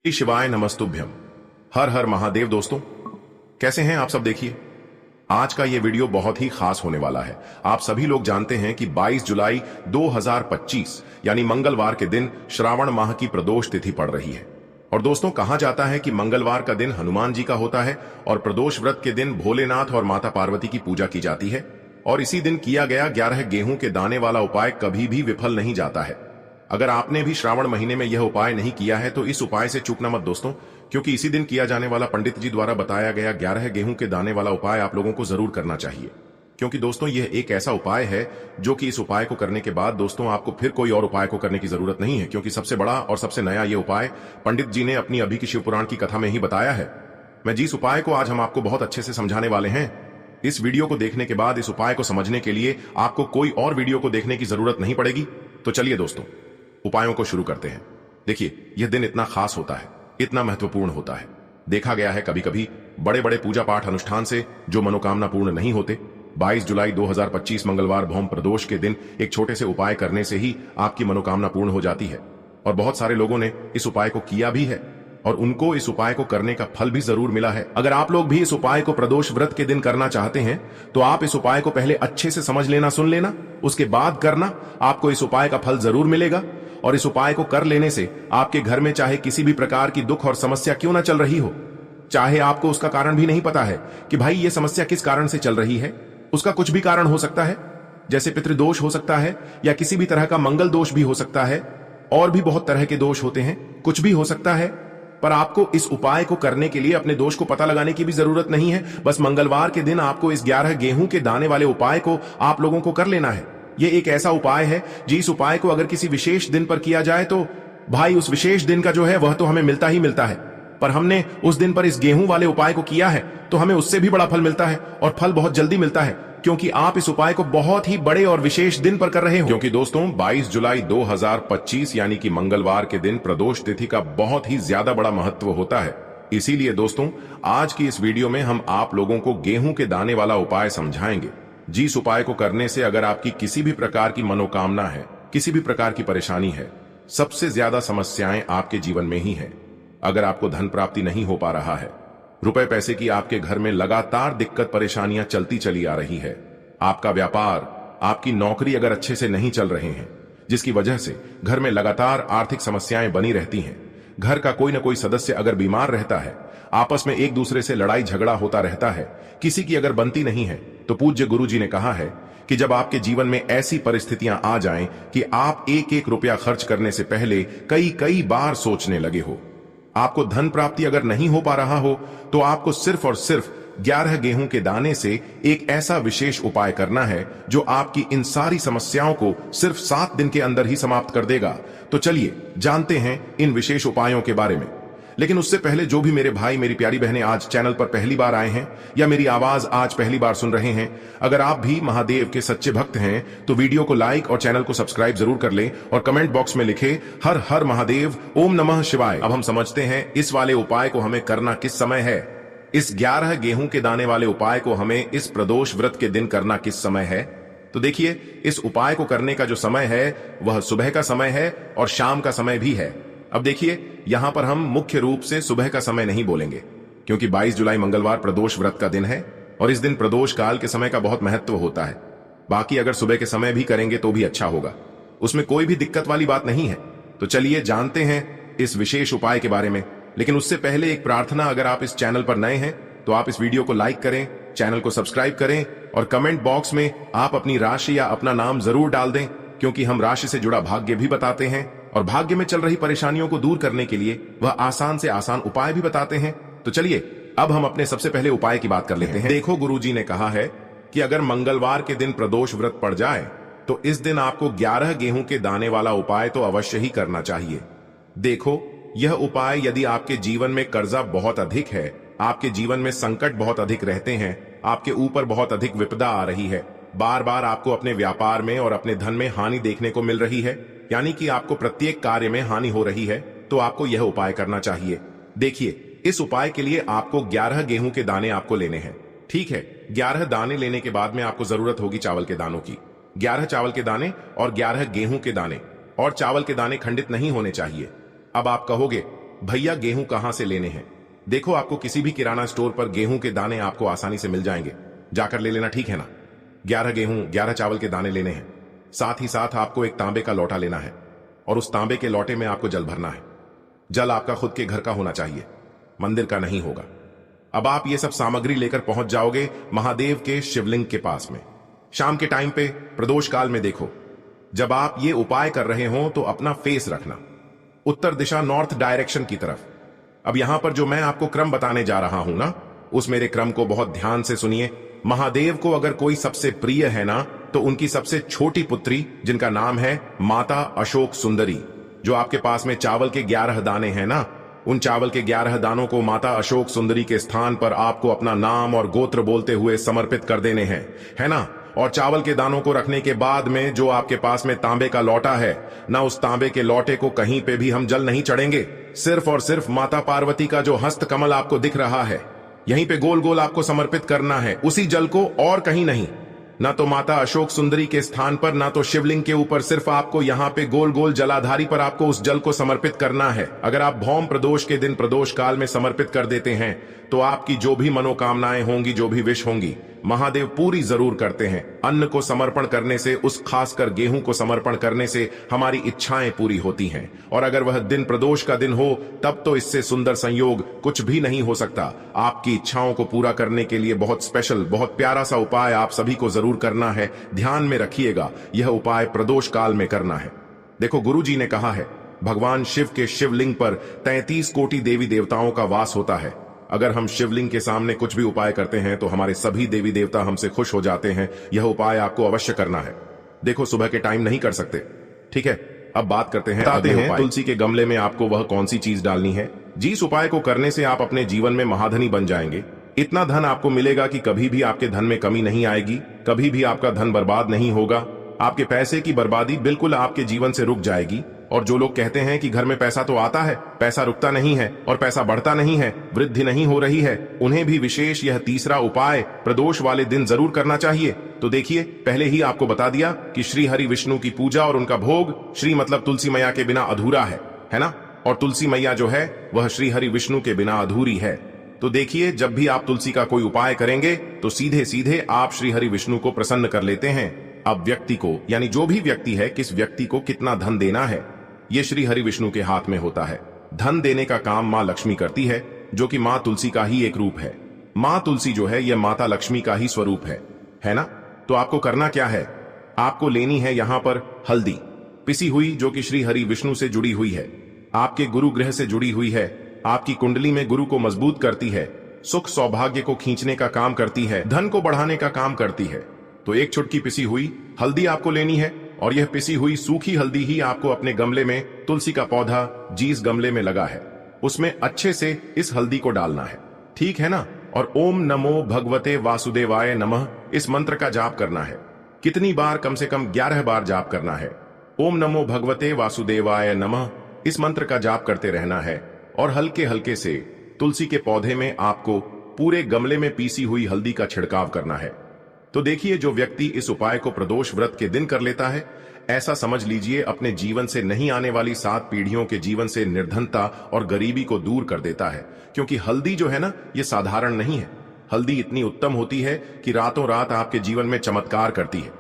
श्री शिवाय नमस्तुभ्यम। हर हर महादेव। दोस्तों कैसे हैं आप सब। देखिए आज का ये वीडियो बहुत ही खास होने वाला है। आप सभी लोग जानते हैं कि 22 जुलाई 2025 यानी मंगलवार के दिन श्रावण माह की प्रदोष तिथि पड़ रही है। और दोस्तों कहा जाता है कि मंगलवार का दिन हनुमान जी का होता है और प्रदोष व्रत के दिन भोलेनाथ और माता पार्वती की पूजा की जाती है। और इसी दिन किया गया 11 गेहूं के दाने वाला उपाय कभी भी विफल नहीं जाता है। अगर आपने भी श्रावण महीने में यह उपाय नहीं किया है तो इस उपाय से चूकना मत दोस्तों, क्योंकि इसी दिन किया जाने वाला पंडित जी द्वारा बताया गया 11 गेहूं के दाने वाला उपाय आप लोगों को जरूर करना चाहिए। क्योंकि दोस्तों यह एक ऐसा उपाय है जो कि इस उपाय को करने के बाद दोस्तों आपको फिर कोई और उपाय को करने की जरूरत नहीं है, क्योंकि सबसे बड़ा और सबसे नया यह उपाय पंडित जी ने अपनी अभी की शिव पुराण की कथा में ही बताया है। मैं जिस उपाय को आज हम आपको बहुत अच्छे से समझाने वाले हैं, इस वीडियो को देखने के बाद इस उपाय को समझने के लिए आपको कोई और वीडियो को देखने की जरूरत नहीं पड़ेगी। तो चलिए दोस्तों उपायों को शुरू करते हैं। देखिए यह दिन इतना खास होता है, इतना महत्वपूर्ण होता है। देखा गया है कभी कभी बड़े बड़े पूजा पाठ अनुष्ठान से जो मनोकामना पूर्ण नहीं होते, 22 जुलाई 2025 मंगलवार भौम प्रदोष के दिन एक छोटे से उपाय करने से ही आपकी मनोकामना पूर्ण हो जाती है। और बहुत सारे लोगों ने इस उपाय को किया भी है और उनको इस उपाय को करने का फल भी जरूर मिला है। अगर आप लोग भी इस उपाय को प्रदोष व्रत के दिन करना चाहते हैं तो आप इस उपाय को पहले अच्छे से समझ लेना, सुन लेना, उसके बाद करना। आपको इस उपाय का फल जरूर मिलेगा। और इस उपाय को कर लेने से आपके घर में चाहे किसी भी प्रकार की दुख और समस्या क्यों ना चल रही हो, चाहे आपको उसका कारण भी नहीं पता है कि भाई ये समस्या किस कारण से चल रही है, उसका कुछ भी कारण हो सकता है, जैसे पितृदोष हो सकता है या किसी भी तरह का मंगल दोष भी हो सकता है, और भी बहुत तरह के दोष होते हैं, कुछ भी हो सकता है। पर आपको इस उपाय को करने के लिए अपने दोष को पता लगाने की भी जरूरत नहीं है। बस मंगलवार के दिन आपको इस 11 गेहूं के दाने वाले उपाय को आप लोगों को कर लेना है। यह एक ऐसा उपाय है जिस उपाय को अगर किसी विशेष दिन पर किया जाए तो भाई उस विशेष दिन का जो है वह तो हमें मिलता ही मिलता है। पर हमने उस दिन पर इस गेहूं वाले उपाय को किया है तो हमें उससे भी बड़ा फल मिलता है, और फल बहुत जल्दी मिलता है, क्योंकि आप इस उपाय को बहुत ही बड़े और विशेष दिन पर कर रहे हो। क्योंकि दोस्तों 22 जुलाई 2025 यानी कि मंगलवार के दिन प्रदोष तिथि का बहुत ही ज्यादा बड़ा महत्व होता है। इसीलिए दोस्तों आज की इस वीडियो में हम आप लोगों को गेहूं के दाने वाला उपाय समझाएंगे, जिस उपाय को करने से अगर आपकी किसी भी प्रकार की मनोकामना है, किसी भी प्रकार की परेशानी है, सबसे ज्यादा समस्याएं आपके जीवन में ही है। अगर आपको धन प्राप्ति नहीं हो पा रहा है, रुपए पैसे की आपके घर में लगातार दिक्कत परेशानियां चलती चली आ रही है, आपका व्यापार, आपकी नौकरी अगर अच्छे से नहीं चल रहे हैं, जिसकी वजह से घर में लगातार आर्थिक समस्याएं बनी रहती हैं, घर का कोई न कोई सदस्य अगर बीमार रहता है, आपस में एक दूसरे से लड़ाई झगड़ा होता रहता है, किसी की अगर बनती नहीं है, तो पूज्य गुरु जी ने कहा है कि जब आपके जीवन में ऐसी परिस्थितियां आ जाएं कि आप एक एक रुपया खर्च करने से पहले कई कई बार सोचने लगे हो, आपको धन प्राप्ति अगर नहीं हो पा रहा हो, तो आपको सिर्फ और सिर्फ 11 गेहूं के दाने से एक ऐसा विशेष उपाय करना है जो आपकी इन सारी समस्याओं को सिर्फ 7 दिन के अंदर ही समाप्त कर देगा। तो चलिए जानते हैं इन विशेष उपायों के बारे में। लेकिन उससे पहले जो भी मेरे भाई मेरी प्यारी बहनें आज चैनल पर पहली बार आए हैं या मेरी आवाज आज पहली बार सुन रहे हैं, अगर आप भी महादेव के सच्चे भक्त हैं तो वीडियो को लाइक और चैनल को सब्सक्राइब जरूर कर लें और कमेंट बॉक्स में लिखे हर हर महादेव, ओम नमः शिवाय। अब हम समझते हैं इस वाले उपाय को हमें करना किस समय है। इस 11 गेहूं के दाने वाले उपाय को हमें इस प्रदोष व्रत के दिन करना किस समय है। तो देखिए इस उपाय को करने का जो समय है वह सुबह का समय है और शाम का समय भी है। अब देखिए यहां पर हम मुख्य रूप से सुबह का समय नहीं बोलेंगे, क्योंकि 22 जुलाई मंगलवार प्रदोष व्रत का दिन है और इस दिन प्रदोष काल के समय का बहुत महत्व होता है। बाकी अगर सुबह के समय भी करेंगे तो भी अच्छा होगा, उसमें कोई भी दिक्कत वाली बात नहीं है। तो चलिए जानते हैं इस विशेष उपाय के बारे में। लेकिन उससे पहले एक प्रार्थना, अगर आप इस चैनल पर नए हैं तो आप इस वीडियो को लाइक करें, चैनल को सब्सक्राइब करें और कमेंट बॉक्स में आप अपनी राशि या अपना नाम जरूर डाल दें, क्योंकि हम राशि से जुड़ा भाग्य भी बताते हैं और भाग्य में चल रही परेशानियों को दूर करने के लिए वह आसान से आसान उपाय भी बताते हैं। तो चलिए अब हम अपने सबसे पहले उपाय की बात कर लेते हैं। देखो गुरुजी ने कहा है कि अगर मंगलवार के दिन प्रदोष व्रत पड़ जाए तो इस दिन आपको 11 गेहूं के दाने वाला उपाय तो अवश्य ही करना चाहिए। देखो यह उपाय यदि आपके जीवन में कर्जा बहुत अधिक है, आपके जीवन में संकट बहुत अधिक रहते हैं, आपके ऊपर बहुत अधिक विपदा आ रही है, बार बार आपको अपने व्यापार में और अपने धन में हानि देखने को मिल रही है, यानी कि आपको प्रत्येक कार्य में हानि हो रही है, तो आपको यह उपाय करना चाहिए। देखिए इस उपाय के लिए आपको 11 गेहूं के दाने आपको लेने हैं। ठीक है, 11 दाने लेने के बाद में आपको जरूरत होगी चावल के दानों की। 11 चावल के दाने और 11 गेहूं के दाने, और चावल के दाने खंडित नहीं होने चाहिए। अब आप कहोगे भैया गेहूं कहां से लेने हैं? देखो, आपको किसी भी किराना स्टोर पर गेहूं के दाने आपको आसानी से मिल जाएंगे, जाकर ले लेना, ठीक है ना? 11 गेहूं 11 चावल के दाने लेने हैं। साथ ही साथ आपको एक तांबे का लोटा लेना है और उस तांबे के लोटे में आपको जल भरना है। जल आपका खुद के घर का होना चाहिए, मंदिर का नहीं होगा। अब आप ये सब सामग्री लेकर पहुंच जाओगे महादेव के शिवलिंग के पास में। शाम के टाइम पे प्रदोष काल में देखो, जब आप ये उपाय कर रहे हो तो अपना फेस रखना उत्तर दिशा, नॉर्थ डायरेक्शन की तरफ। अब यहां पर जो मैं आपको क्रम बताने जा रहा हूं ना, उस मेरे क्रम को बहुत ध्यान से सुनिए। महादेव को अगर कोई सबसे प्रिय है ना, तो उनकी सबसे छोटी पुत्री, जिनका नाम है माता अशोक सुंदरी, जो आपके पास में चावल के 11 दाने हैं ना, उन चावल के 11 दानों को माता अशोक सुंदरी के स्थान पर आपको अपना नाम और गोत्र बोलते हुए समर्पित कर देने हैं, है ना? और चावल के दानों को रखने के बाद में जो आपके पास में तांबे का लोटा है ना, उस तांबे के लोटे को कहीं पे भी हम जल नहीं चढ़ेंगे। सिर्फ और सिर्फ माता पार्वती का जो हस्त कमल आपको दिख रहा है, यहीं पे गोल गोल आपको समर्पित करना है, उसी जल को, और कहीं नहीं। ना तो माता अशोक सुंदरी के स्थान पर, ना तो शिवलिंग के ऊपर, सिर्फ आपको यहाँ पे गोल गोल जलाधारी पर आपको उस जल को समर्पित करना है। अगर आप भौम प्रदोष के दिन प्रदोष काल में समर्पित कर देते हैं तो आपकी जो भी मनोकामनाएं होंगी, जो भी विश होंगी, महादेव पूरी जरूर करते हैं। अन्न को समर्पण करने से, उस खासकर गेहूं को समर्पण करने से हमारी इच्छाएं पूरी होती हैं। और अगर वह दिन प्रदोष का दिन हो, तब तो इससे सुंदर संयोग कुछ भी नहीं हो सकता। आपकी इच्छाओं को पूरा करने के लिए बहुत स्पेशल, बहुत प्यारा सा उपाय आप सभी को जरूर करना है। ध्यान में रखिएगा, यह उपाय प्रदोष काल में करना है। देखो, गुरु जी ने कहा है, भगवान शिव के शिवलिंग पर 33 कोटि देवी देवताओं का वास होता है। अगर हम शिवलिंग के सामने कुछ भी उपाय करते हैं तो हमारे सभी देवी देवता हमसे खुश हो जाते हैं। यह उपाय आपको अवश्य करना है। देखो, सुबह के टाइम नहीं कर सकते, ठीक है? अब बात करते हैं, बताते हैं तुलसी के गमले में आपको वह कौन सी चीज डालनी है। जी, इस उपाय को करने से आप अपने जीवन में महाधनी बन जाएंगे। इतना धन आपको मिलेगा कि कभी भी आपके धन में कमी नहीं आएगी, कभी भी आपका धन बर्बाद नहीं होगा। आपके पैसे की बर्बादी बिल्कुल आपके जीवन से रुक जाएगी। और जो लोग कहते हैं कि घर में पैसा तो आता है, पैसा रुकता नहीं है और पैसा बढ़ता नहीं है, वृद्धि नहीं हो रही है, उन्हें भी विशेष यह तीसरा उपाय प्रदोष वाले दिन जरूर करना चाहिए। तो देखिए, पहले ही आपको बता दिया कि श्री हरि विष्णु की पूजा और उनका भोग, श्री मतलब तुलसी मैया के बिना अधूरा है ना? और तुलसी मैया जो है वह श्री हरि विष्णु के बिना अधूरी है। तो देखिए, जब भी आप तुलसी का कोई उपाय करेंगे तो सीधे सीधे आप श्री हरि विष्णु को प्रसन्न कर लेते हैं। अब व्यक्ति को, यानी जो भी व्यक्ति है, किस व्यक्ति को कितना धन देना है, ये श्री हरि विष्णु के हाथ में होता है। धन देने का काम मां लक्ष्मी करती है, जो कि मां तुलसी का ही एक रूप है। मां तुलसी जो है यह माता लक्ष्मी का ही स्वरूप है ना? तो आपको करना क्या है? आपको लेनी है यहां पर हल्दी पिसी हुई, जो कि श्री हरि विष्णु से जुड़ी हुई है, आपके गुरु ग्रह से जुड़ी हुई है, आपकी कुंडली में गुरु को मजबूत करती है, सुख सौभाग्य को खींचने का काम करती है, धन को बढ़ाने का काम करती है। तो एक चुटकी पिसी हुई हल्दी आपको लेनी है, और यह पिसी हुई सूखी हल्दी ही आपको अपने गमले में, तुलसी का पौधा जिस गमले में लगा है उसमें अच्छे से इस हल्दी को डालना है, ठीक है ना? और ओम नमो भगवते वासुदेवाय नमः इस मंत्र का जाप करना है। कितनी बार? कम से कम 11 बार जाप करना है। ओम नमो भगवते वासुदेवाय नमः इस मंत्र का जाप करते रहना है। और हल्के हल्के से तुलसी के पौधे में आपको पूरे गमले में पीसी हुई हल्दी का छिड़काव करना है। तो देखिए, जो व्यक्ति इस उपाय को प्रदोष व्रत के दिन कर लेता है, ऐसा समझ लीजिए अपने जीवन से नहीं आने वाली 7 पीढ़ियों के जीवन से निर्धनता और गरीबी को दूर कर देता है। क्योंकि हल्दी जो है ना, ये साधारण नहीं है। हल्दी इतनी उत्तम होती है कि रातों रात आपके जीवन में चमत्कार करती है।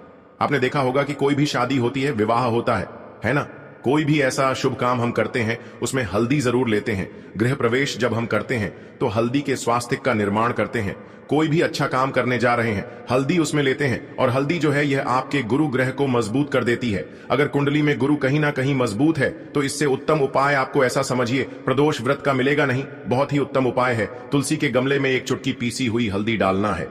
आपने देखा होगा कि कोई भी शादी होती है, विवाह होता है ना? कोई भी ऐसा शुभ काम हम करते हैं उसमें हल्दी जरूर लेते हैं। गृह प्रवेश जब हम करते हैं तो हल्दी के स्वास्थ्य का निर्माण करते हैं। कोई भी अच्छा काम करने जा रहे हैं, हल्दी उसमें लेते हैं। और हल्दी जो है यह आपके गुरु ग्रह को मजबूत कर देती है। अगर कुंडली में गुरु कहीं ना कहीं मजबूत है तो इससे उत्तम उपाय आपको ऐसा समझिए प्रदोष व्रत का मिलेगा नहीं। बहुत ही उत्तम उपाय है। तुलसी के गमले में एक चुटकी पीसी हुई हल्दी डालना है।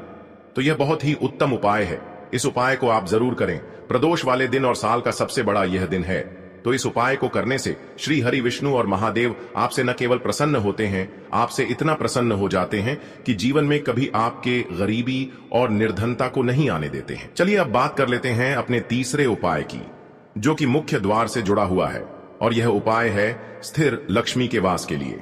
तो यह बहुत ही उत्तम उपाय है। इस उपाय को आप जरूर करें। प्रदोष वाले दिन और साल का सबसे बड़ा यह दिन है। तो इस उपाय को करने से श्री हरि विष्णु और महादेव आपसे न केवल प्रसन्न होते हैं, आपसे इतना प्रसन्न हो जाते हैं कि जीवन में कभी आपके गरीबी और निर्धनता को नहीं आने देते हैं। चलिए अब बात कर लेते हैं अपने तीसरे उपाय की, जो कि मुख्य द्वार से जुड़ा हुआ है। और यह उपाय है स्थिर लक्ष्मी के वास के लिए।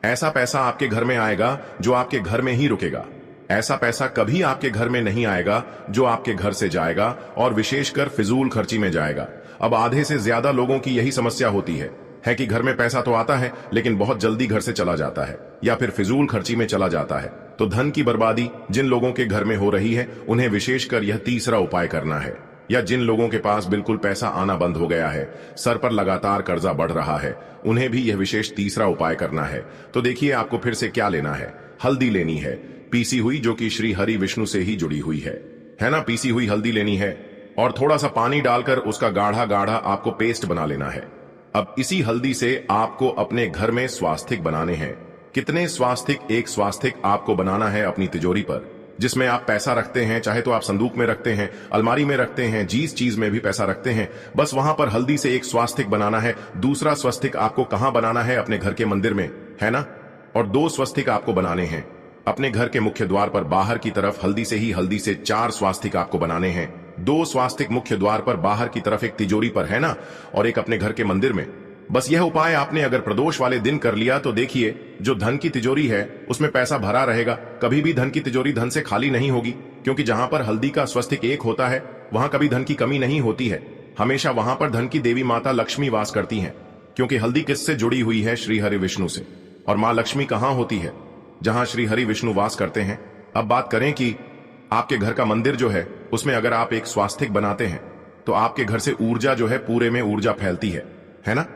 ऐसा पैसा आपके घर में आएगा जो आपके घर में ही रुकेगा। ऐसा पैसा कभी आपके घर में नहीं आएगा जो आपके घर से जाएगा और विशेषकर फिजूल खर्ची में जाएगा। अब आधे से ज्यादा लोगों की यही समस्या होती है है कि घर में पैसा तो आता है लेकिन बहुत जल्दी घर से चला जाता है या फिर फिजूल खर्ची में चला जाता है। तो धन की बर्बादी जिन लोगों के घर में हो रही है उन्हें विशेषकर यह तीसरा उपाय करना है। या जिन लोगों के पास बिल्कुल पैसा आना बंद हो गया है, सर पर लगातार कर्जा बढ़ रहा है, उन्हें भी यह विशेष तीसरा उपाय करना है। तो देखिए आपको फिर से क्या लेना है। हल्दी लेनी है, पीसी हुई, जो कि श्री हरि विष्णु से ही जुड़ी हुई है ना। पीसी हुई हल्दी लेनी है और थोड़ा सा पानी डालकर उसका गाढ़ा गाढ़ा आपको पेस्ट बना लेना है। अब इसी हल्दी से आपको अपने घर में स्वास्तिक बनाने हैं। कितने स्वास्तिक? एक स्वास्तिक आपको बनाना है अपनी तिजोरी पर, जिसमें आप पैसा रखते हैं, चाहे तो आप संदूक में रखते हैं, अलमारी में रखते हैं, जिस चीज में भी पैसा रखते हैं, बस वहां पर हल्दी से एक स्वास्तिक बनाना है। दूसरा स्वस्तिक आपको कहां बनाना है? अपने घर के मंदिर में, है ना। और 2 स्वस्तिक आपको बनाने हैं अपने घर के मुख्य द्वार पर बाहर की तरफ। हल्दी से 4 स्वास्तिक आपको बनाने हैं। 2 स्वास्तिक मुख्य द्वार पर बाहर की तरफ, एक तिजोरी पर, है ना, और एक अपने घर के मंदिर में। बस यह उपाय आपने अगर प्रदोष वाले दिन कर लिया तो देखिए जो धन की तिजोरी है उसमें पैसा भरा रहेगा। कभी भी धन की तिजोरी धन से खाली नहीं होगी, क्योंकि जहां पर हल्दी का स्वस्तिक एक होता है वहां कभी धन की कमी नहीं होती है। हमेशा वहां पर धन की देवी माता लक्ष्मी वास करती हैं, क्योंकि हल्दी किससे जुड़ी हुई है? श्री हरि विष्णु से। और मां लक्ष्मी कहां होती है? जहां श्री हरि विष्णु वास करते हैं। अब बात करें कि आपके घर का मंदिर जो है उसमें अगर आप एक स्वास्तिक बनाते हैं तो आपके घर से ऊर्जा जो है, पूरे में ऊर्जा फैलती है ना।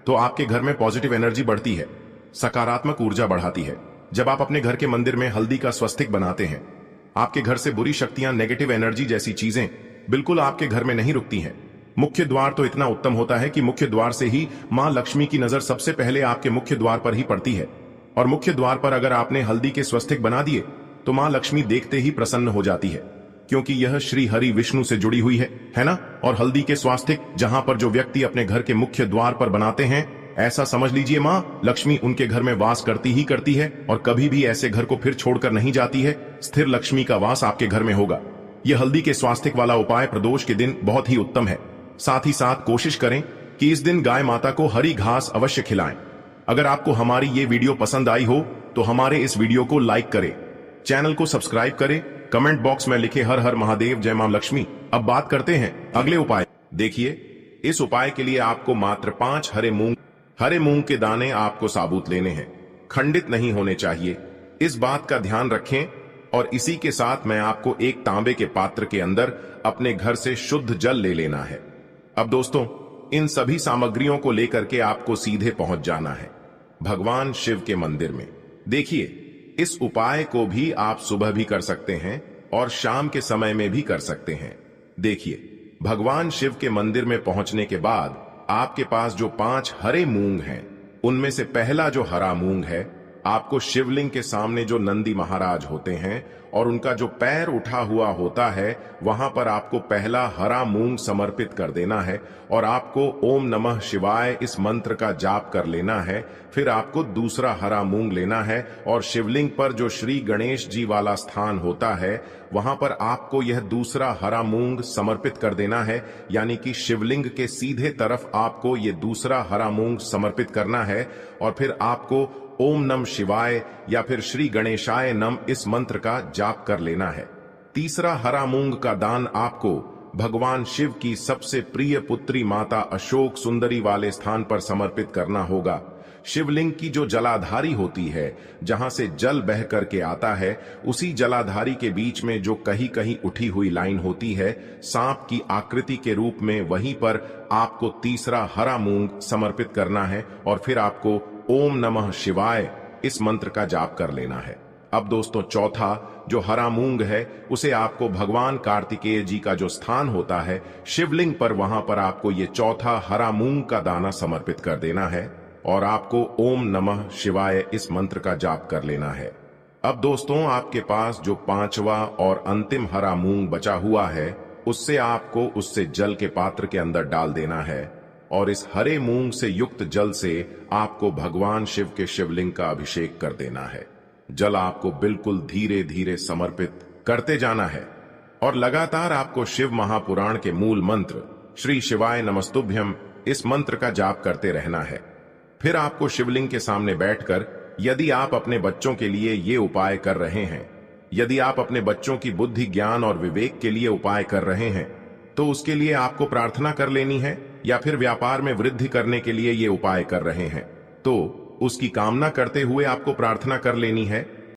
तो आपके घर में पॉजिटिव एनर्जी बढ़ती है, सकारात्मक ऊर्जा बढ़ाती है। जब आप अपने घर के मंदिर में हल्दी का स्वस्तिक बनाते हैं, आपके घर से बुरी शक्तियां, नेगेटिव एनर्जी जैसी चीजें बिल्कुल आपके घर में नहीं रुकती हैं। मुख्य द्वार तो इतना उत्तम होता है कि मुख्य द्वार से ही मां लक्ष्मी की नजर सबसे पहले आपके मुख्य द्वार पर ही पड़ती है। और मुख्य द्वार पर अगर आपने हल्दी के स्वस्तिक बना दिए तो मां लक्ष्मी देखते ही प्रसन्न हो जाती है, क्योंकि यह श्री हरि विष्णु से जुड़ी हुई है ना। और हल्दी के स्वास्तिक जहां पर जो व्यक्ति अपने घर के मुख्य द्वार पर बनाते हैं, ऐसा समझ लीजिए मां लक्ष्मी उनके घर में वास करती ही करती है और कभी भी ऐसे घर को फिर छोड़कर नहीं जाती है। स्थिर लक्ष्मी का वास आपके घर में होगा। यह हल्दी के स्वास्तिक वाला उपाय प्रदोष के दिन बहुत ही उत्तम है। साथ ही साथ कोशिश करें कि इस दिन गाय माता को हरी घास अवश्य खिलाएं। अगर आपको हमारी ये वीडियो पसंद आई हो तो हमारे इस वीडियो को लाइक करें, चैनल को सब्सक्राइब करें, कमेंट बॉक्स में लिखे हर हर महादेव, जय मां लक्ष्मी। अब बात करते हैं अगले उपाय। देखिए इस उपाय के लिए आपको मात्र 5 हरे मूंग के दाने आपको साबुत लेने हैं, खंडित नहीं होने चाहिए। इस बात का ध्यान रखें। और इसी के साथ मैं आपको एक तांबे के पात्र के अंदर अपने घर से शुद्ध जल ले लेना है। अब दोस्तों इन सभी सामग्रियों को लेकर के आपको सीधे पहुंच जाना है भगवान शिव के मंदिर में। देखिए इस उपाय को भी आप सुबह भी कर सकते हैं और शाम के समय में भी कर सकते हैं। देखिए भगवान शिव के मंदिर में पहुंचने के बाद आपके पास जो 5 हरे मूंग हैं, उनमें से पहला जो हरा मूंग है, आपको शिवलिंग के सामने जो नंदी महाराज होते हैं और उनका जो पैर उठा हुआ होता है, वहां पर आपको पहला हरा मूंग समर्पित कर देना है और आपको ओम नमः शिवाय इस मंत्र का जाप कर लेना है। फिर आपको दूसरा हरा मूंग लेना है और शिवलिंग पर जो श्री गणेश जी वाला स्थान होता है, वहां पर आपको यह दूसरा हरा मूंग समर्पित कर देना है। यानी कि शिवलिंग के सीधे तरफ आपको यह दूसरा हरा मूंग समर्पित करना है और फिर आपको ओम नम शिवाय या फिर श्री गणेशाय नम इस मंत्र का जाप कर लेना है। तीसरा हरा मूंग का दान आपको भगवान शिव की सबसे प्रिय पुत्री माता अशोक सुंदरी वाले स्थान पर समर्पित करना होगा। शिवलिंग की जो जलाधारी होती है, जहां से जल बह करके आता है, उसी जलाधारी के बीच में जो कहीं कहीं उठी हुई लाइन होती है सांप की आकृति के रूप में, वहीं पर आपको तीसरा हरा मूंग समर्पित करना है और फिर आपको ओम नमः शिवाय इस मंत्र का जाप कर लेना है। अब दोस्तों चौथा जो हरा मूंग है उसे आपको भगवान कार्तिकेय जी का जो स्थान होता है शिवलिंग पर, वहां पर आपको ये चौथा हरा मूंग का दाना समर्पित कर देना है और आपको ओम नमः शिवाय इस मंत्र का जाप कर लेना है। अब दोस्तों आपके पास जो 5वां और अंतिम हरा मूंग बचा हुआ है, उससे आपको उससे जल के पात्र के अंदर डाल देना है और इस हरे मूंग से युक्त जल से आपको भगवान शिव के शिवलिंग का अभिषेक कर देना है। जल आपको बिल्कुल धीरे धीरे समर्पित करते जाना है और लगातार आपको शिव महापुराण के मूल मंत्र श्री शिवाय नमस्तुभ्यम इस मंत्र का जाप करते रहना है। फिर आपको शिवलिंग के सामने बैठकर, यदि आप अपने बच्चों के लिए ये उपाय कर रहे हैं, यदि आप अपने बच्चों की बुद्धि ज्ञान और विवेक के लिए उपाय कर रहे हैं, तो उसके लिए आपको प्रार्थना कर लेनी है या फिर व्यापार में वृद्धि करने के लिए ये उपाय कर रहे हैं, तो उसकी कामना करते हुए आपको प्रार्थना कर लेनी है